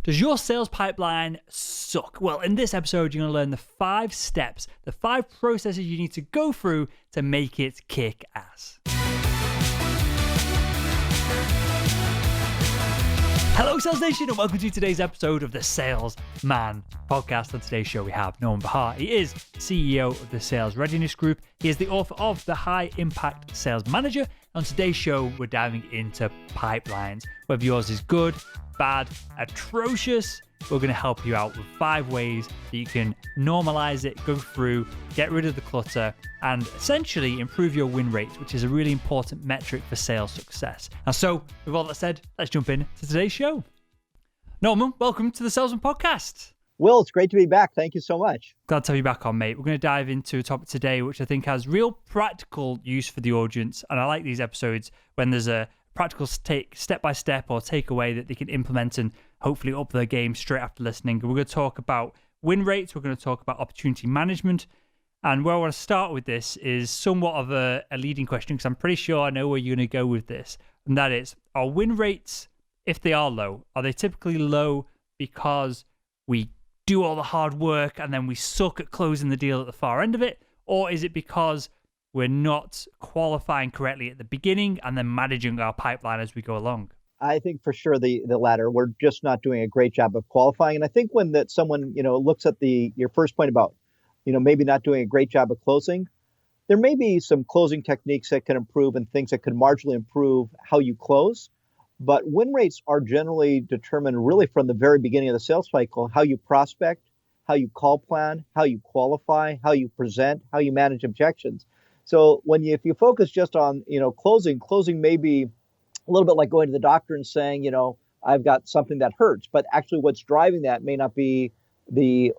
Does your sales pipeline suck? Well, in this episode, you're going to learn the 5 steps, the 5 processes you need to go through to make it kick ass. Hello, Sales Nation, and welcome to today's episode of the Sales Man podcast. On today's show, we have Behar. He is CEO of the Sales Readiness Group. He is the author of The High Impact Sales Manager. On today's show, we're diving into pipelines. Whether yours is good, bad, atrocious, we're going to help you out with 5 ways that you can normalize it, go through, get rid of the clutter, and essentially improve your win rates, which is a really important metric for sales success. And so, with all that said, let's jump into today's show. Norman, welcome to the Salesman Podcast. Will, it's great to be back. Thank you so much. Glad to have you back on, mate. We're going to dive into a topic today which I think has real practical use for the audience. And I like these episodes when there's a practical step-by-step or takeaway that they can implement and hopefully up their game straight after listening. We're going to talk about win rates. We're going to talk about opportunity management. And where I want to start with this is somewhat of a leading question, because I'm pretty sure I know where you're going to go with this. And that is, are win rates, if they are low, are they typically low because we do all the hard work and then we suck at closing the deal at the far end of it? Or is it because we're not qualifying correctly at the beginning and then managing our pipeline as we go along? I think for sure the latter. We're just not doing a great job of qualifying. And I think when that someone, looks at your first point about, maybe not doing a great job of closing, there may be some closing techniques that can improve and things that could marginally improve how you close. But win rates are generally determined really from the very beginning of the sales cycle, how you prospect, how you call plan, how you qualify, how you present, how you manage objections. So if you focus just on, closing may be a little bit like going to the doctor and saying, I've got something that hurts, but actually what's driving that may not be the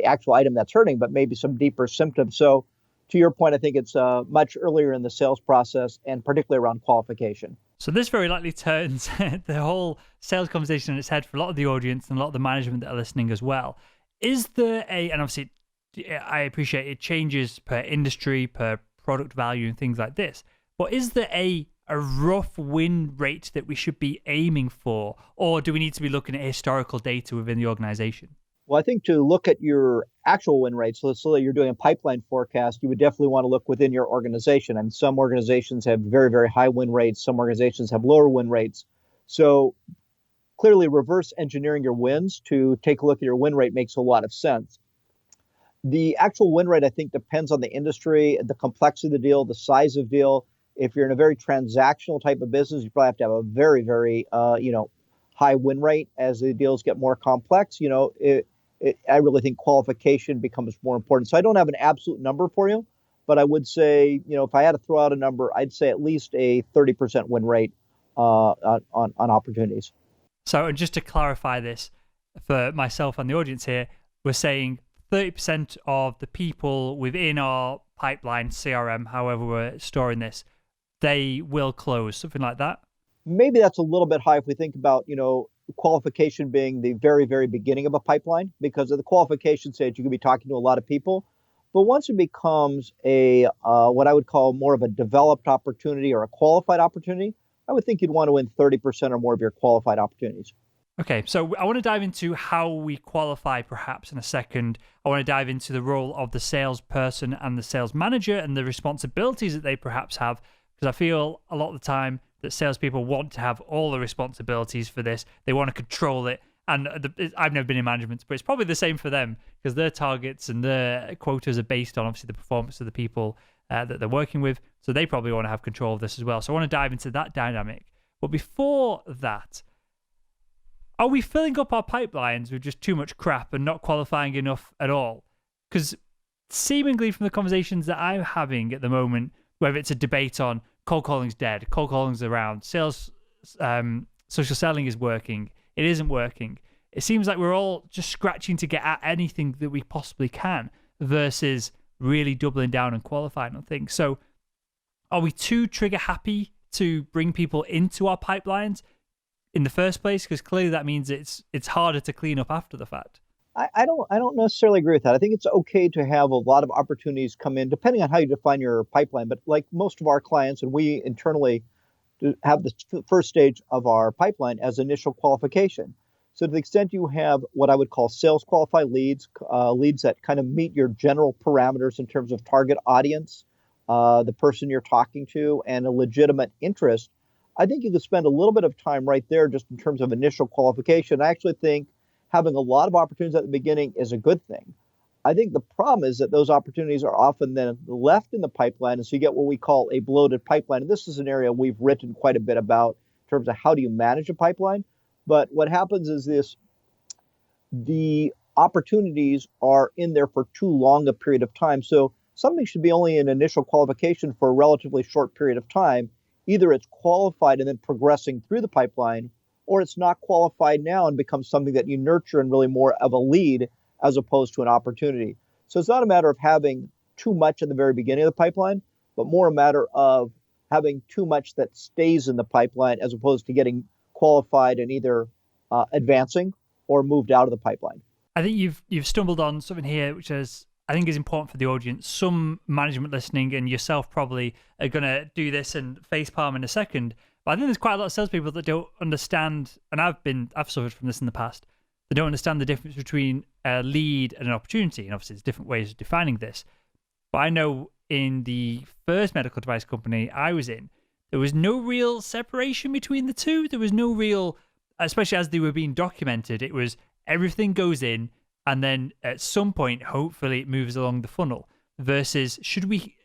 actual item that's hurting, but maybe some deeper symptoms. So to your point, I think it's much earlier in the sales process and particularly around qualification. So this very likely turns the whole sales conversation on its head for a lot of the audience and a lot of the management that are listening as well. Is there and obviously I appreciate it changes per industry, per product value and things like this, but is there a rough win rate that we should be aiming for, or do we need to be looking at historical data within the organization? Well, I think to look at your actual win rates, so let's say you're doing a pipeline forecast, you would definitely want to look within your organization. And some organizations have very, very high win rates. Some organizations have lower win rates. So clearly reverse engineering your wins to take a look at your win rate makes a lot of sense. The actual win rate, I think, depends on the industry, the complexity of the deal, the size of deal. If you're in a very transactional type of business, you probably have to have a very, very, high win rate. As the deals get more complex, I really think qualification becomes more important. So I don't have an absolute number for you, but I would say, if I had to throw out a number, I'd say at least a 30% win rate on opportunities. So, and just to clarify this for myself and the audience here, we're saying 30% of the people within our pipeline, CRM, however we're storing this, they will close, something like that? Maybe that's a little bit high if we think about, qualification being the very, very beginning of a pipeline, because at the qualification stage, you can be talking to a lot of people. But once it becomes a what I would call more of a developed opportunity or a qualified opportunity, I would think you'd want to win 30% or more of your qualified opportunities. Okay, so I want to dive into how we qualify perhaps in a second. I want to dive into the role of the salesperson and the sales manager and the responsibilities that they perhaps have, because I feel a lot of the time that salespeople want to have all the responsibilities for this. They want to control it. And I've never been in management, but it's probably the same for them, because their targets and their quotas are based on obviously the performance of the people that they're working with. So they probably want to have control of this as well. So I want to dive into that dynamic. But before that, are we filling up our pipelines with just too much crap and not qualifying enough at all? Because seemingly from the conversations that I'm having at the moment, whether it's a debate on cold calling's dead, cold calling's around, sales, social selling is working, it isn't working. It seems like we're all just scratching to get at anything that we possibly can versus really doubling down and qualifying on things. So are we too trigger happy to bring people into our pipelines in the first place? Because clearly that means it's harder to clean up after the fact. I don't necessarily agree with that. I think it's okay to have a lot of opportunities come in, depending on how you define your pipeline. But like most of our clients, and we internally have the first stage of our pipeline as initial qualification. So to the extent you have what I would call sales qualified leads, leads that kind of meet your general parameters in terms of target audience, the person you're talking to, and a legitimate interest, I think you could spend a little bit of time right there just in terms of initial qualification. I actually think having a lot of opportunities at the beginning is a good thing. I think the problem is that those opportunities are often then left in the pipeline, and so you get what we call a bloated pipeline. And this is an area we've written quite a bit about in terms of how do you manage a pipeline. But what happens is the opportunities are in there for too long a period of time. So something should be only an initial qualification for a relatively short period of time. Either it's qualified and then progressing through the pipeline, or it's not qualified now and becomes something that you nurture and really more of a lead as opposed to an opportunity. So it's not a matter of having too much at the very beginning of the pipeline, but more a matter of having too much that stays in the pipeline as opposed to getting qualified and either advancing or moved out of the pipeline. I think you've stumbled on something here which I think is important for the audience. Some management listening and yourself probably are going to do this and facepalm in a second. But I think there's quite a lot of salespeople that don't understand, and I've suffered from this in the past. They don't understand the difference between a lead and an opportunity. And obviously, there's different ways of defining this. But I know in the first medical device company I was in, there was no real separation between the two. There was no real, especially as they were being documented, it was everything goes in, and then at some point, hopefully, it moves along the funnel. Versus, should we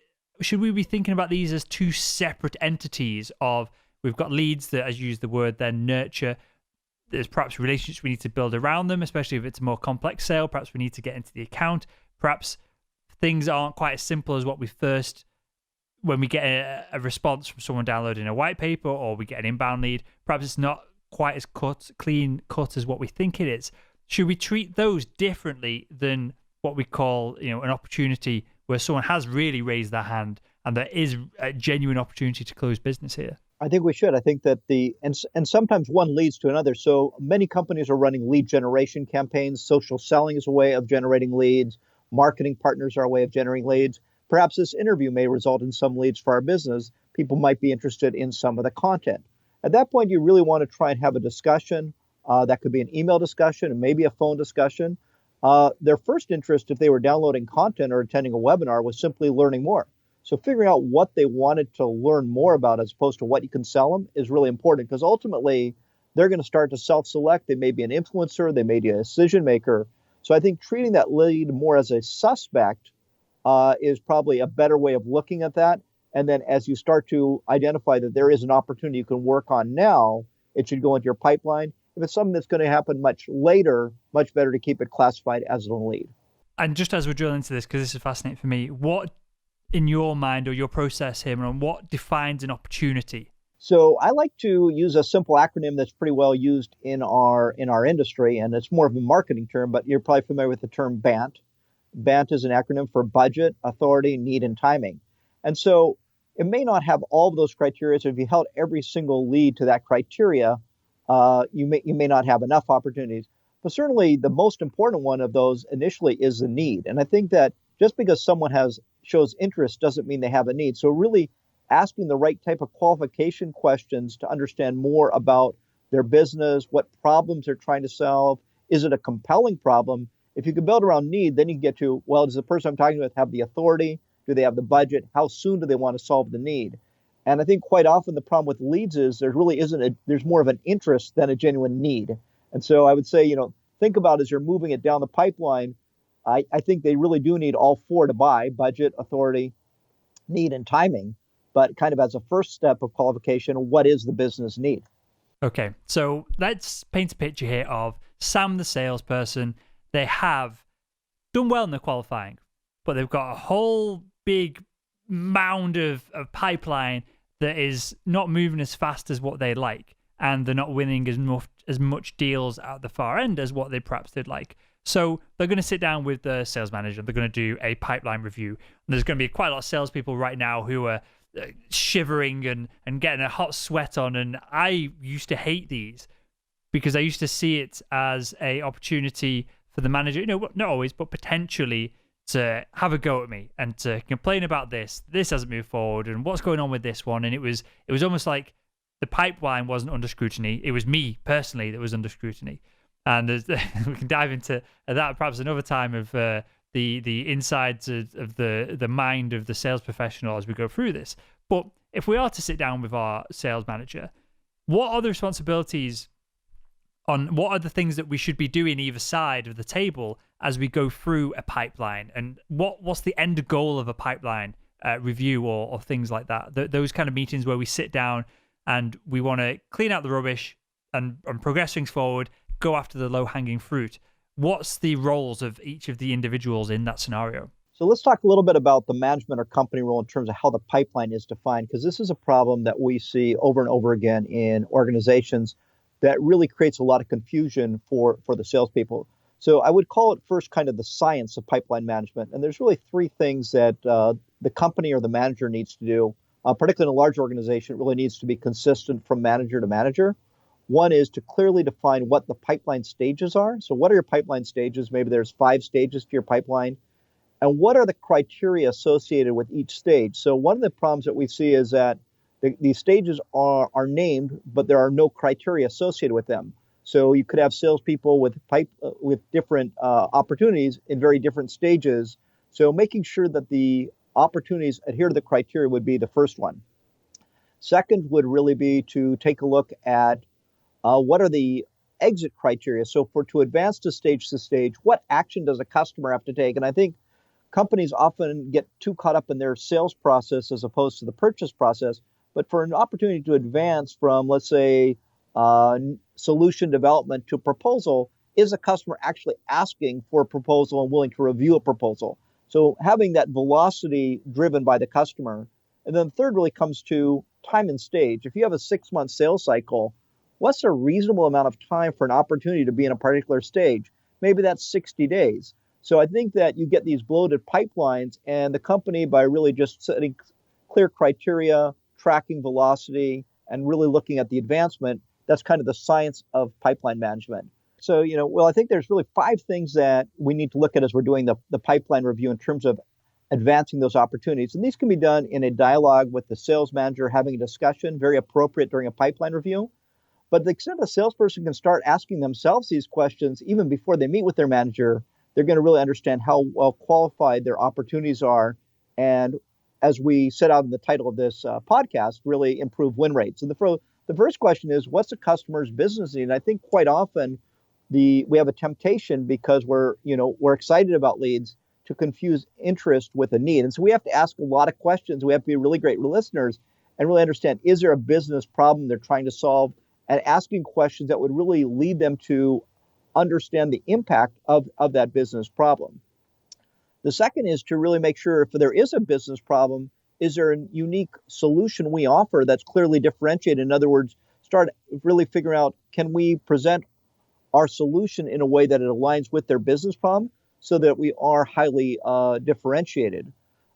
be thinking about these as two separate entities of, we've got leads that, as you use the word, then nurture. There's perhaps relationships we need to build around them, especially if it's a more complex sale. Perhaps we need to get into the account. Perhaps things aren't quite as simple as what when we get a response from someone downloading a white paper or we get an inbound lead. Perhaps it's not quite as clean cut as what we think it is. Should we treat those differently than what we call, an opportunity where someone has really raised their hand and there is a genuine opportunity to close business here? I think we should. I think that and sometimes one leads to another. So many companies are running lead generation campaigns. Social selling is a way of generating leads. Marketing partners are a way of generating leads. Perhaps this interview may result in some leads for our business. People might be interested in some of the content. At that point, you really want to try and have a discussion. That could be an email discussion and maybe a phone discussion. Their first interest, if they were downloading content or attending a webinar, was simply learning more. So figuring out what they wanted to learn more about as opposed to what you can sell them is really important, because ultimately they're going to start to self-select. They may be an influencer, they may be a decision maker. So I think treating that lead more as a suspect is probably a better way of looking at that. And then as you start to identify that there is an opportunity you can work on now, it should go into your pipeline. If it's something that's going to happen much later, much better to keep it classified as a lead. And just as we're drilling into this, because this is fascinating for me, what in your mind or your process here, on what defines an opportunity? So I like to use a simple acronym that's pretty well used in our industry, and it's more of a marketing term, but you're probably familiar with the term BANT. BANT is an acronym for budget, authority, need, and timing. And so it may not have all of those criteria. So if you held every single lead to that criteria, you may not have enough opportunities. But certainly the most important one of those initially is the need. And I think that just because someone shows interest doesn't mean they have a need. So really asking the right type of qualification questions to understand more about their business, what problems they're trying to solve. Is it a compelling problem? If you can build around need, then you can get to, well, does the person I'm talking with have the authority? Do they have the budget? How soon do they want to solve the need? And I think quite often the problem with leads is there's more of an interest than a genuine need. And so I would say, think about as you're moving it down the pipeline, I think they really do need all four to buy: budget, authority, need, and timing. But kind of as a first step of qualification, what is the business need? Okay, so let's paint a picture here of Sam, the salesperson. They have done well in the qualifying, but they've got a whole big mound of pipeline that is not moving as fast as what they like, and they're not winning as much deals at the far end as what they perhaps did like. So they're going to sit down with the sales manager. They're going to do a pipeline review. And there's going to be quite a lot of salespeople right now who are shivering and getting a hot sweat on. And I used to hate these because I used to see it as a opportunity for the manager, not always, but potentially to have a go at me and to complain about this. This hasn't moved forward, and what's going on with this one? And it was almost like the pipeline wasn't under scrutiny. It was me personally that was under scrutiny. And we can dive into that perhaps another time of the insides of the mind of the sales professional as we go through this. But if we are to sit down with our sales manager, what are the responsibilities on what are the things that we should be doing either side of the table as we go through a pipeline, and what's the end goal of a pipeline review or things like that? Those kind of meetings where we sit down and we want to clean out the rubbish and progress things forward, go after the low-hanging fruit. What's the roles of each of the individuals in that scenario? So let's talk a little bit about the management or company role in terms of how the pipeline is defined, because this is a problem that we see over and over again in organizations that really creates a lot of confusion for the salespeople. So I would call it first kind of the science of pipeline management. And there's really three things that the company or the manager needs to do, particularly in a large organization. It really needs to be consistent from manager to manager. One is to clearly define what the pipeline stages are. So what are your pipeline stages? Maybe there's 5 stages to your pipeline. And what are the criteria associated with each stage? So one of the problems that we see is that these stages are named, but there are no criteria associated with them. So you could have salespeople with different opportunities in very different stages. So making sure that the opportunities adhere to the criteria would be the first one. Second would really be to take a look at what are the exit criteria. So to advance to stage, what action does a customer have to take? And I think companies often get too caught up in their sales process as opposed to the purchase process. But for an opportunity to advance from, let's say, solution development to proposal, is a customer actually asking for a proposal and willing to review a proposal? So having that velocity driven by the customer. And then third really comes to time and stage. If you have a 6-month sales cycle, what's a reasonable amount of time for an opportunity to be in a particular stage? Maybe that's 60 days. So I think that you get these bloated pipelines, and the company, by really just setting clear criteria, tracking velocity, and really looking at the advancement, that's kind of the science of pipeline management. So, I think there's really 5 things that we need to look at as we're doing the pipeline review in terms of advancing those opportunities. And these can be done in a dialogue with the sales manager, having a discussion, very appropriate during a pipeline review. But the extent a salesperson can start asking themselves these questions even before they meet with their manager, they're going to really understand how well qualified their opportunities are. And as we set out in the title of this podcast, really improve win rates. And the first question is, what's the customer's business need? And I think quite often we have a temptation, because we're excited about leads, to confuse interest with a need. And so we have to ask a lot of questions. We have to be really great listeners and really understand, is there a business problem they're trying to solve? And asking questions that would really lead them to understand the impact of that business problem. The second is to really make sure, if there is a business problem, is there a unique solution we offer that's clearly differentiated? In other words, start really figuring out, can we present our solution in a way that it aligns with their business problem so that we are highly differentiated?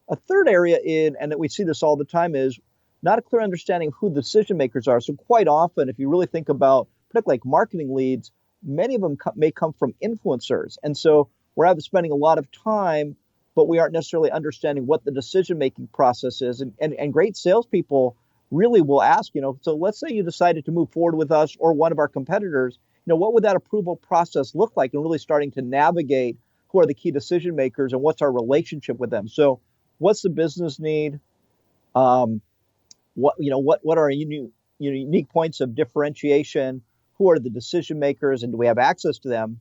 A third area and that we see this all the time, is not a clear understanding of who the decision makers are. So quite often, if you really think about particularly like marketing leads, many of them may come from influencers. And so we're spending a lot of time, but we aren't necessarily understanding what the decision-making process is. And great salespeople really will ask, so let's say you decided to move forward with us or one of our competitors, what would that approval process look like? And really starting to navigate who are the key decision makers and what's our relationship with them. So what's the business need? What are our unique points of differentiation? Who are the decision makers, and do we have access to them?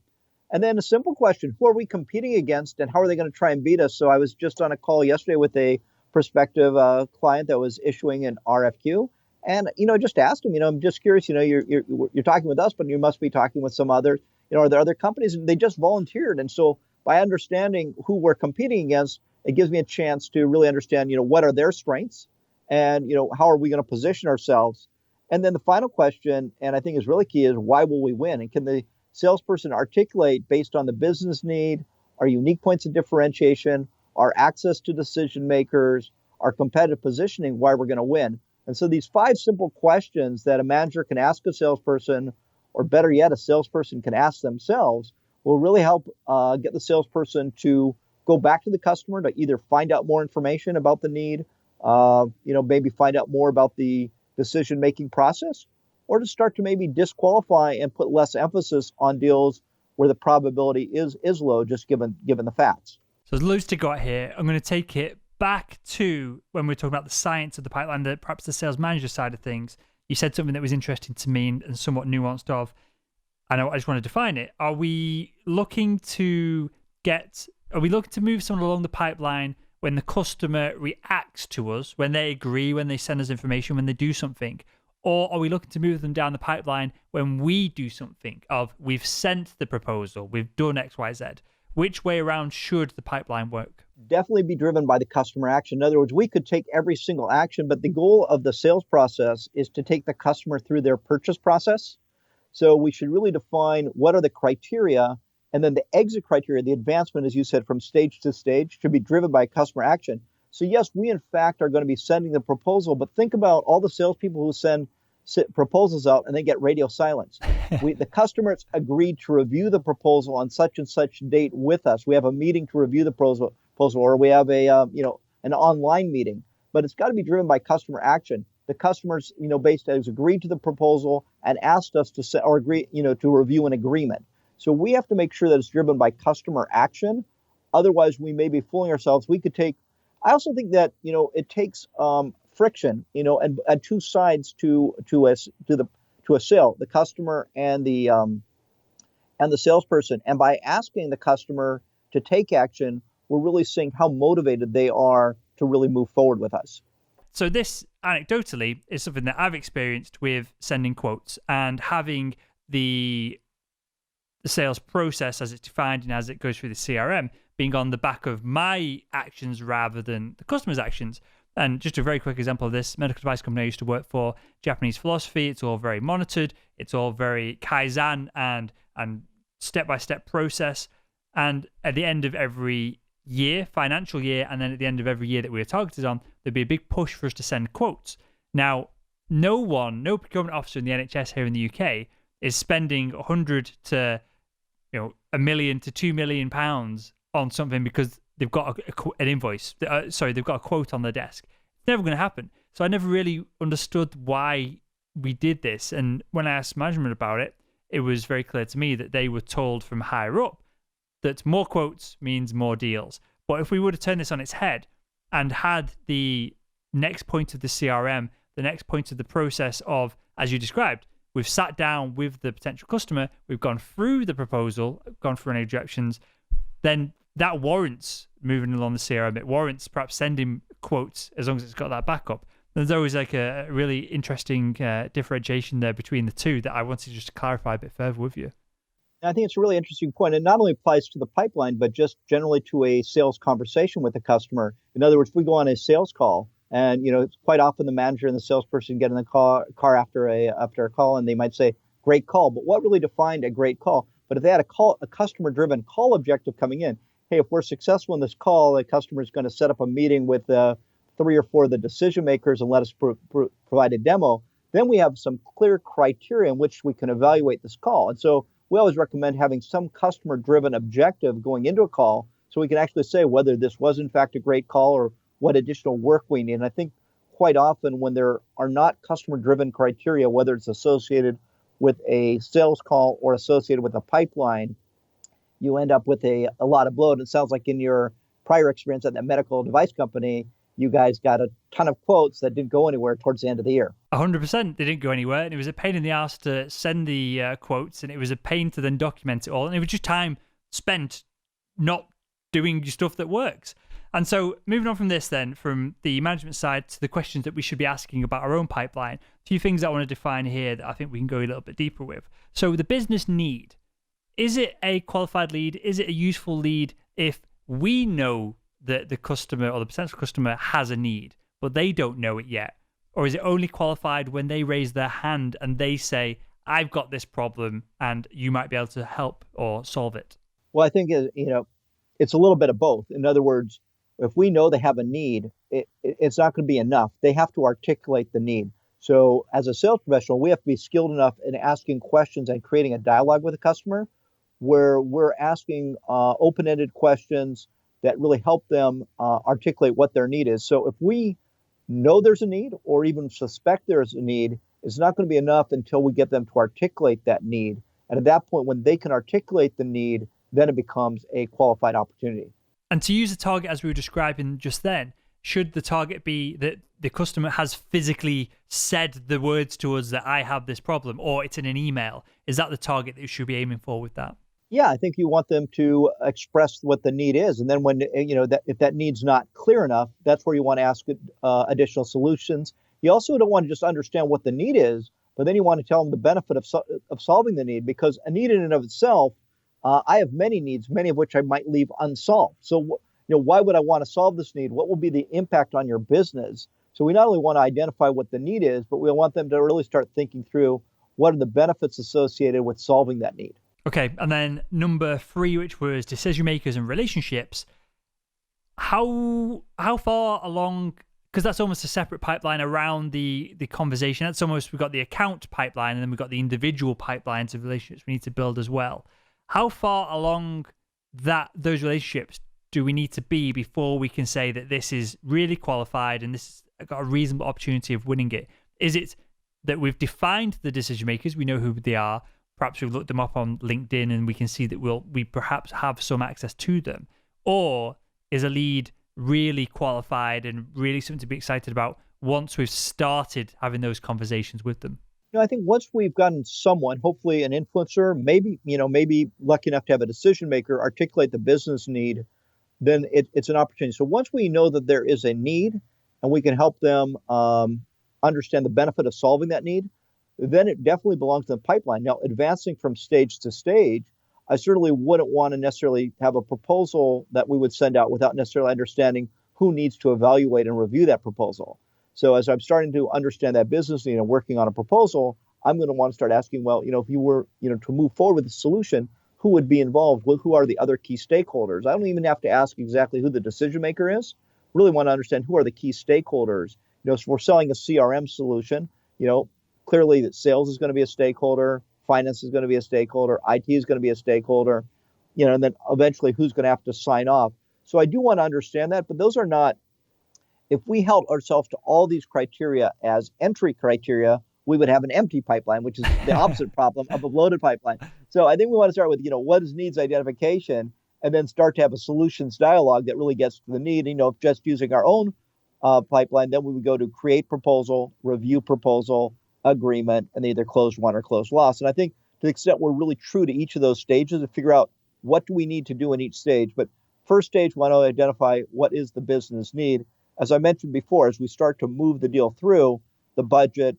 And then a simple question, who are we competing against, and how are they going to try and beat us? So I was just on a call yesterday with a prospective client that was issuing an RFQ. And, just asked him, I'm just curious, you're talking with us, but you must be talking with some others. Are there other companies? And they just volunteered. And so by understanding who we're competing against, it gives me a chance to really understand, what are their strengths, and, how are we going to position ourselves? And then the final question, and I think is really key, is why will we win? And can the salesperson articulate, based on the business need, our unique points of differentiation, our access to decision makers, our competitive positioning, why we're going to win? And so these 5 simple questions that a manager can ask a salesperson, or better yet, a salesperson can ask themselves, will really help get the salesperson to go back to the customer to either find out more information about the need, maybe find out more about the decision-making process, or to start to maybe disqualify and put less emphasis on deals where the probability is low, just given the facts. So there's loads to go at here. I'm going to take it back to when we were talking about the science of the pipeline, perhaps the sales manager side of things. You said something that was interesting to me and somewhat nuanced of, and I just want to define it. Are we looking to move someone along the pipeline when the customer reacts to us, when they agree, when they send us information, when they do something? Or are we looking to move them down the pipeline when we do something of we've sent the proposal, we've done X, Y, Z? Which way around should the pipeline work? Definitely be driven by the customer action. In other words, we could take every single action, but the goal of the sales process is to take the customer through their purchase process. So we should really define what are the criteria, and then the exit criteria, the advancement, as you said, from stage to stage, should be driven by customer action. So yes, we in fact are going to be sending the proposal, but think about all the salespeople who send proposals out and then get radio silence. The customers agreed to review the proposal on such and such date with us. We have a meeting to review the proposal, or we have an online meeting. But it's got to be driven by customer action. The customers, has agreed to the proposal and asked us to agree, to review an agreement. So we have to make sure that it's driven by customer action. Otherwise, we may be fooling ourselves. I also think that it takes friction, and two sides to a sale, the customer and the salesperson. And by asking the customer to take action, we're really seeing how motivated they are to really move forward with us. So this, anecdotally, is something that I've experienced with sending quotes and having the sales process as it's defined and as it goes through the CRM being on the back of my actions rather than the customer's actions. And just a very quick example of this, medical device company I used to work for, Japanese philosophy, it's all very monitored, it's all very Kaizen and step-by-step process. And at the end of every year, financial year, and then at the end of every year that we were targeted on, there'd be a big push for us to send quotes. Now, no procurement officer in the NHS here in the UK is spending 100 to £1 million to £2 million on something because they've got an invoice. They've got a quote on their desk. It's never going to happen. So I never really understood why we did this. And when I asked management about it, it was very clear to me that they were told from higher up that more quotes means more deals. But if we would have turned this on its head and had the next point of the CRM, the next point of the process of, as you described, we've sat down with the potential customer, we've gone through the proposal, gone through any objections, then that warrants moving along the CRM. It warrants perhaps sending quotes as long as it's got that backup. There's always like a really interesting differentiation there between the two that I wanted just to clarify a bit further with you. I think it's a really interesting point. It not only applies to the pipeline, but just generally to a sales conversation with the customer. In other words, if we go on a sales call, and it's quite often the manager and the salesperson get in the car after a call, and they might say, "Great call." But what really defined a great call? But if they had a customer-driven call objective coming in, hey, if we're successful in this call, the customer is going to set up a meeting with 3 or 4 of the decision makers and let us provide a demo. Then we have some clear criteria in which we can evaluate this call. And so we always recommend having some customer-driven objective going into a call so we can actually say whether this was in fact a great call or what additional work we need. And I think quite often when there are not customer-driven criteria, whether it's associated with a sales call or associated with a pipeline, you end up with a lot of bloat. It sounds like in your prior experience at that medical device company, you guys got a ton of quotes that didn't go anywhere towards the end of the year. 100%, they didn't go anywhere, and it was a pain in the ass to send the quotes, and it was a pain to then document it all, and it was just time spent not doing stuff that works. And so moving on from this then, from the management side to the questions that we should be asking about our own pipeline, a few things I want to define here that I think we can go a little bit deeper with. So the business need. Is it a qualified lead? Is it a useful lead if we know that the customer or the potential customer has a need, but they don't know it yet? Or is it only qualified when they raise their hand and they say, I've got this problem and you might be able to help or solve it? Well, I think, it's a little bit of both. In other words, if we know they have a need, it's not going to be enough. They have to articulate the need. So as a sales professional, we have to be skilled enough in asking questions and creating a dialogue with a customer where we're asking open-ended questions that really help them articulate what their need is. So if we know there's a need or even suspect there's a need, It's not going to be enough until we get them to articulate that need. And at that point, when they can articulate the need, then it becomes a qualified opportunity. And to use the target as we were describing just then, should the target be that the customer has physically said the words to us that I have this problem, or it's in an email? Is that the target that you should be aiming for with that? Yeah, I think you want them to express what the need is, and then when that if that need's not clear enough, that's where you want to ask additional solutions. You also don't want to just understand what the need is, but then you want to tell them the benefit of solving the need, because a need in and of itself, I have many needs, many of which I might leave unsolved. So why would I want to solve this need? What will be the impact on your business? So we not only want to identify what the need is, but we want them to really start thinking through what are the benefits associated with solving that need. Okay, and then number 3, which was decision makers and relationships. How far along? Because that's almost a separate pipeline around the conversation. That's almost, we've got the account pipeline, and then we've got the individual pipelines of relationships we need to build as well. How far along those relationships do we need to be before we can say that this is really qualified and this has got a reasonable opportunity of winning it? Is it that we've defined the decision makers, we know who they are, perhaps we've looked them up on LinkedIn and we can see that we perhaps have some access to them? Or is a lead really qualified and really something to be excited about once we've started having those conversations with them? I think once we've gotten someone, hopefully an influencer, maybe lucky enough to have a decision maker articulate the business need, then it's an opportunity. So once we know that there is a need and we can help them understand the benefit of solving that need, then it definitely belongs in the pipeline. Now, advancing from stage to stage, I certainly wouldn't want to necessarily have a proposal that we would send out without necessarily understanding who needs to evaluate and review that proposal. So as I'm starting to understand that business need and working on a proposal, I'm going to want to start asking, well, if you were, to move forward with the solution, who would be involved? Who are the other key stakeholders? I don't even have to ask exactly who the decision maker is. Really want to understand who are the key stakeholders. If we're selling a CRM solution, clearly that sales is going to be a stakeholder, finance is going to be a stakeholder, IT is going to be a stakeholder, and then eventually who's going to have to sign off. So I do want to understand that, but those are not, if we held ourselves to all these criteria as entry criteria, we would have an empty pipeline, which is the opposite problem of a bloated pipeline. So I think we want to start with, what is needs identification, and then start to have a solutions dialogue that really gets to the need. If just using our own pipeline, then we would go to create proposal, review proposal, agreement, and either close won or close loss. And I think to the extent we're really true to each of those stages to figure out what do we need to do in each stage. But first stage, we want to identify what is the business need. As I mentioned before, as we start to move the deal through, the budget,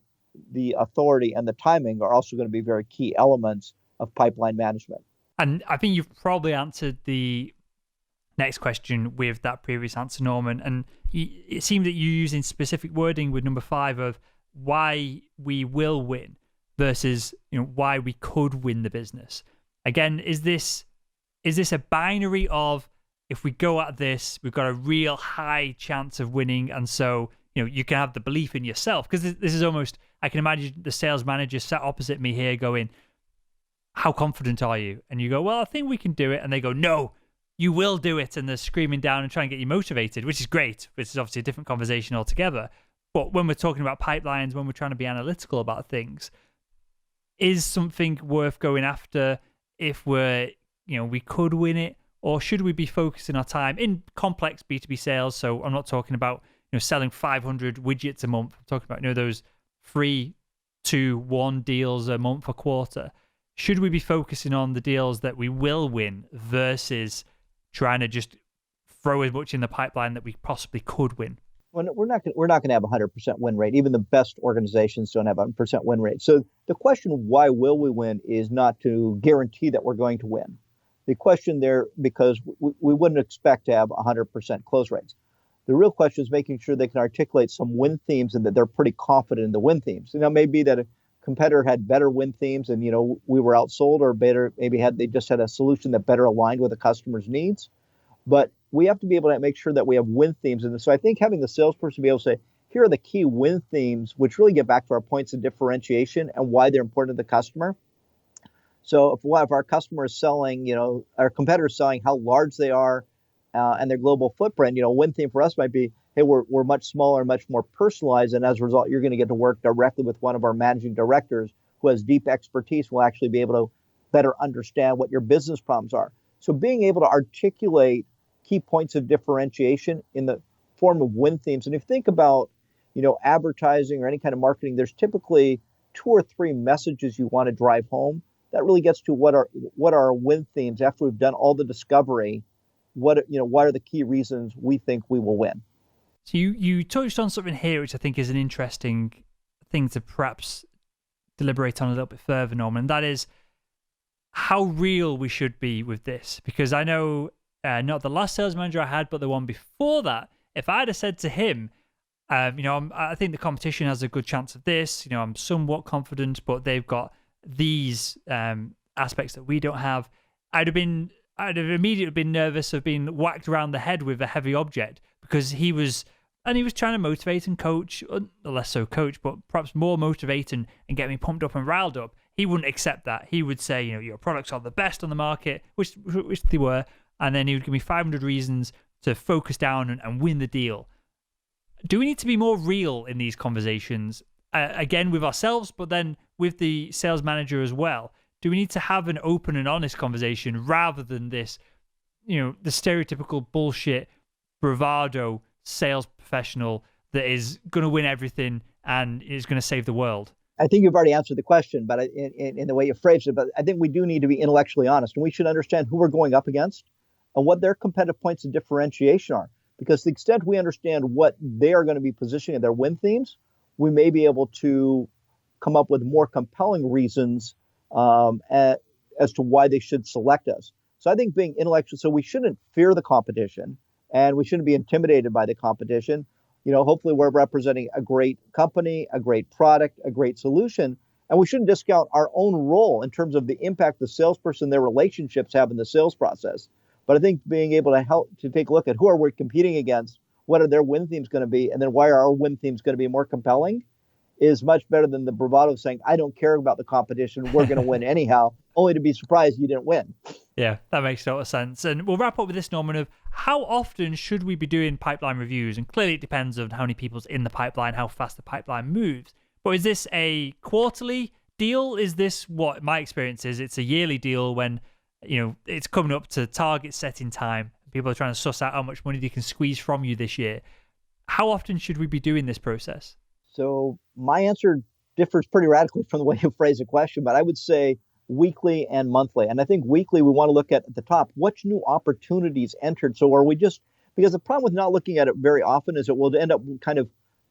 the authority, and the timing are also going to be very key elements of pipeline management. And I think you've probably answered the next question with that previous answer, Norman. And it seemed that you're using specific wording with number 5 of why we will win versus why we could win the business. Again, is this a binary of, if we go at this, we've got a real high chance of winning, and so you can have the belief in yourself? Because this is almost, I can imagine the sales manager sat opposite me here going, how confident are you? And you go, well, I think we can do it. And they go, no, you will do it. And they're screaming down and trying to get you motivated, which is great. Which is obviously a different conversation altogether. But when we're talking about pipelines, when we're trying to be analytical about things, is something worth going after if we could win it? Or should we be focusing our time in complex B2B sales? So I'm not talking about selling 500 widgets a month. I'm talking about those 3 to 1 deals a month, a quarter. Should we be focusing on the deals that we will win versus trying to just throw as much in the pipeline that we possibly could win? Well, we're not going to have a 100% win rate. Even the best organizations don't have a 100% win rate. So the question, why will we win, is not to guarantee that we're going to win. The question there, because we wouldn't expect to have 100% close rates. The real question is making sure they can articulate some win themes and that they're pretty confident in the win themes. It may be that a competitor had better win themes and we were outsold, or better, maybe they just had a solution that better aligned with the customer's needs. But we have to be able to make sure that we have win themes. And so I think having the salesperson be able to say, here are the key win themes, which really get back to our points of differentiation and why they're important to the customer. So if one of our customers selling, our competitors selling how large they are and their global footprint, win theme for us might be, hey, we're much smaller, much more personalized, and as a result, you're going to get to work directly with one of our managing directors who has deep expertise, will actually be able to better understand what your business problems are. So being able to articulate key points of differentiation in the form of win themes. And if you think about, advertising or any kind of marketing, there's typically 2 or 3 messages you want to drive home. That really gets to what are our win themes after we've done all the discovery. What are the key reasons we think we will win? So you touched on something here, which I think is an interesting thing to perhaps deliberate on a little bit further, Norman, and that is how real we should be with this. Because I know not the last sales manager I had, but the one before that, if I had have said to him, I think the competition has a good chance of this, I'm somewhat confident, but they've got these aspects that we don't have, I'd have immediately been nervous of being whacked around the head with a heavy object, because he was trying to motivate and coach, less so coach, but perhaps more motivate and get me pumped up and riled up. He wouldn't accept that. He would say, your products are the best on the market, which they were, and then he would give me 500 reasons to focus down and win the deal. Do we need to be more real in these conversations, again with ourselves, but then with the sales manager as well? Do we need to have an open and honest conversation rather than this, the stereotypical bullshit bravado sales professional that is going to win everything and is going to save the world? I think you've already answered the question, but in the way you phrased it, but I think we do need to be intellectually honest, and we should understand who we're going up against and what their competitive points of differentiation are. Because to the extent we understand what they are going to be positioning their win themes, we may be able to come up with more compelling reasons as to why they should select us. So I think being intellectual, so we shouldn't fear the competition and we shouldn't be intimidated by the competition. Hopefully we're representing a great company, a great product, a great solution, and we shouldn't discount our own role in terms of the impact the salesperson, their relationships have in the sales process. But I think being able to help to take a look at who are we competing against, what are their win themes going to be, and then why are our win themes going to be more compelling, is much better than the bravado of saying, I don't care about the competition, we're going to win anyhow, only to be surprised you didn't win. Yeah, that makes total sense. And we'll wrap up with this, Norman, of how often should we be doing pipeline reviews? And clearly it depends on how many people's in the pipeline, how fast the pipeline moves. But is this a quarterly deal? Is this what my experience is? It's a yearly deal when, it's coming up to target setting time. People are trying to suss out how much money they can squeeze from you this year. How often should we be doing this process? So my answer differs pretty radically from the way you phrase the question, but I would say weekly and monthly. And I think weekly, we want to look at the top, what's new opportunities entered? So are we because the problem with not looking at it very often is it will end up kind of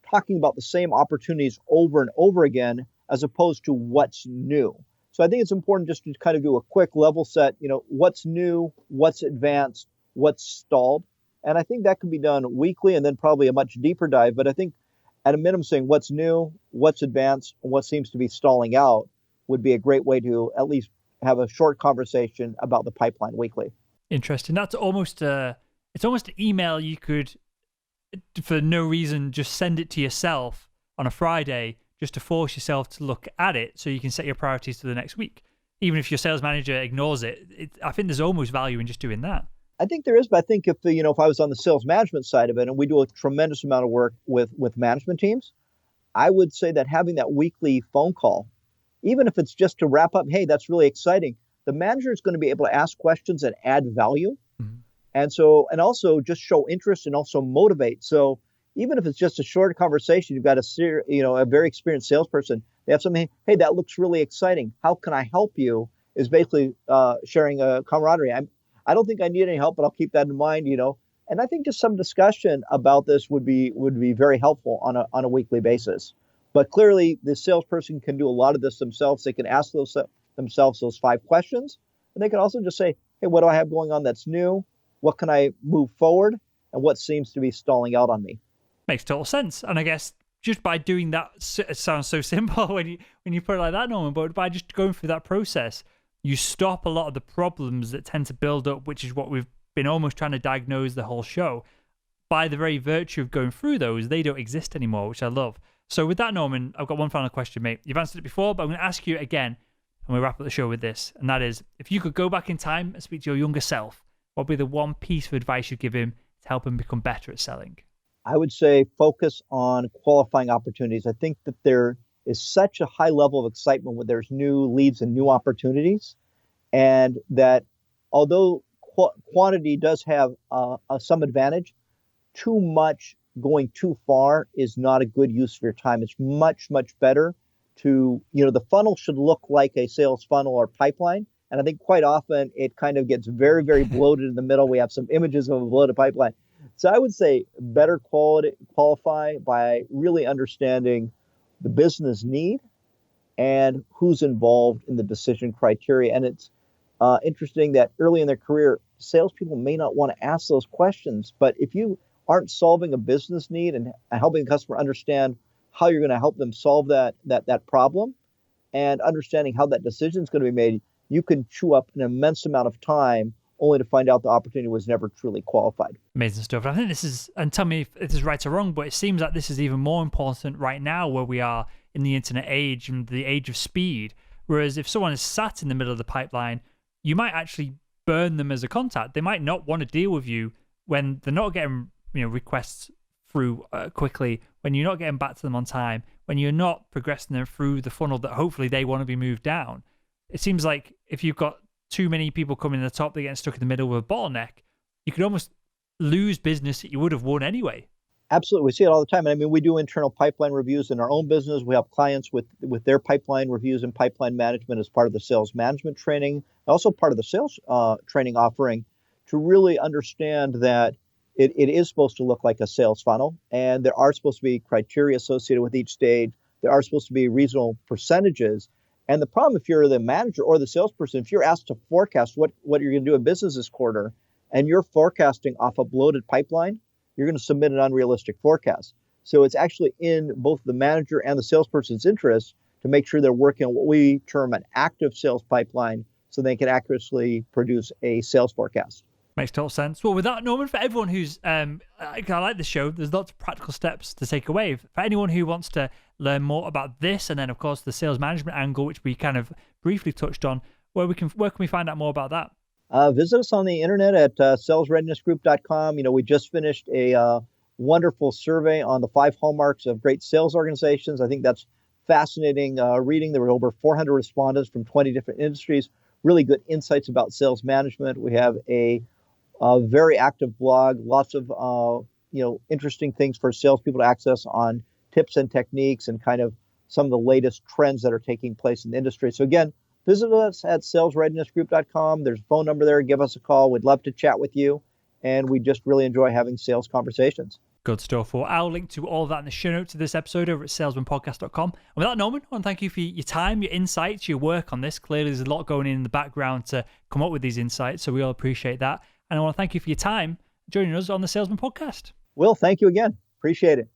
talking about the same opportunities over and over again, as opposed to what's new. So I think it's important just to kind of do a quick level set, what's new, what's advanced, what's stalled. And I think that can be done weekly and then probably a much deeper dive. But I think at a minimum, saying what's new, what's advanced, and what seems to be stalling out would be a great way to at least have a short conversation about the pipeline weekly. Interesting. That's almost it's almost an email you could, for no reason, just send it to yourself on a Friday just to force yourself to look at it so you can set your priorities for the next week. Even if your sales manager ignores it, I think there's almost value in just doing that. I think there is, but I think if I was on the sales management side of it, and we do a tremendous amount of work with management teams, I would say that having that weekly phone call, even if it's just to wrap up, hey, that's really exciting, the manager is going to be able to ask questions and add value. Mm-hmm. And also just show interest and also motivate. So even if it's just a short conversation, you've got a very experienced salesperson, they have something, hey, that looks really exciting, how can I help you, is basically sharing a camaraderie. I don't think I need any help, but I'll keep that in mind, And I think just some discussion about this would be very helpful on a weekly basis. But clearly, the salesperson can do a lot of this themselves. They can ask themselves those 5 questions, and they can also just say, hey, what do I have going on that's new? What can I move forward? And what seems to be stalling out on me? Makes total sense. And I guess just by doing that, it sounds so simple when you put it like that, Norman, but by just going through that process, you stop a lot of the problems that tend to build up, which is what we've been almost trying to diagnose the whole show. By the very virtue of going through those, they don't exist anymore, which I love. So with that, Norman, I've got one final question, mate. You've answered it before, but I'm going to ask you again, and we'll wrap up the show with this. And that is, if you could go back in time and speak to your younger self, what would be the one piece of advice you'd give him to help him become better at selling? I would say focus on qualifying opportunities. I think that there is such a high level of excitement when there's new leads and new opportunities, and that although quantity does have some advantage, too much going too far is not a good use of your time. It's much, much better to, the funnel should look like a sales funnel or pipeline. And I think quite often it kind of gets very, very bloated in the middle. We have some images of a bloated pipeline. So I would say better qualify by really understanding the business need and who's involved in the decision criteria. And it's interesting that early in their career, salespeople may not want to ask those questions, but if you aren't solving a business need and helping the customer understand how you're going to help them solve that problem and understanding how that decision is going to be made, you can chew up an immense amount of time only to find out the opportunity was never truly qualified. Amazing stuff. I think this is, and tell me if this is right or wrong, but it seems like this is even more important right now where we are in the internet age and the age of speed. Whereas if someone is sat in the middle of the pipeline, you might actually burn them as a contact. They might not want to deal with you when they're not getting requests through quickly, when you're not getting back to them on time, when you're not progressing them through the funnel that hopefully they want to be moved down. It seems like if you've got too many people coming in the top, they're getting stuck in the middle with a bottleneck, you could almost lose business that you would have won anyway. Absolutely. We see it all the time. And I mean, we do internal pipeline reviews in our own business. We help clients with their pipeline reviews and pipeline management as part of the sales management training, also part of the sales training offering, to really understand that it is supposed to look like a sales funnel, and there are supposed to be criteria associated with each stage. There are supposed to be reasonable percentages. And the problem, if you're the manager or the salesperson, if you're asked to forecast what you're going to do in business this quarter, and you're forecasting off a bloated pipeline, you're going to submit an unrealistic forecast. So it's actually in both the manager and the salesperson's interest to make sure they're working on what we term an active sales pipeline so they can accurately produce a sales forecast. Makes total sense. Well, with that, Norman, for everyone who's, I like this show, there's lots of practical steps to take away. For anyone who wants to learn more about this, and then, of course, the sales management angle, which we kind of briefly touched on, where can we find out more about that? Visit us on the internet at salesreadinessgroup.com. We just finished a wonderful survey on the 5 hallmarks of great sales organizations. I think that's fascinating reading. There were over 400 respondents from 20 different industries, really good insights about sales management. We have a very active blog, lots of interesting things for salespeople to access on tips and techniques and kind of some of the latest trends that are taking place in the industry. So again, visit us at salesreadinessgroup.com. There's a phone number there. Give us a call. We'd love to chat with you. And we just really enjoy having sales conversations. Good stuff. Well, I'll link to all of that in the show notes to this episode over at salesmanpodcast.com. And with that, Norman, I want to thank you for your time, your insights, your work on this. Clearly, there's a lot going in the background to come up with these insights, so we all appreciate that. And I want to thank you for your time joining us on the Salesman Podcast. Will, thank you again. Appreciate it.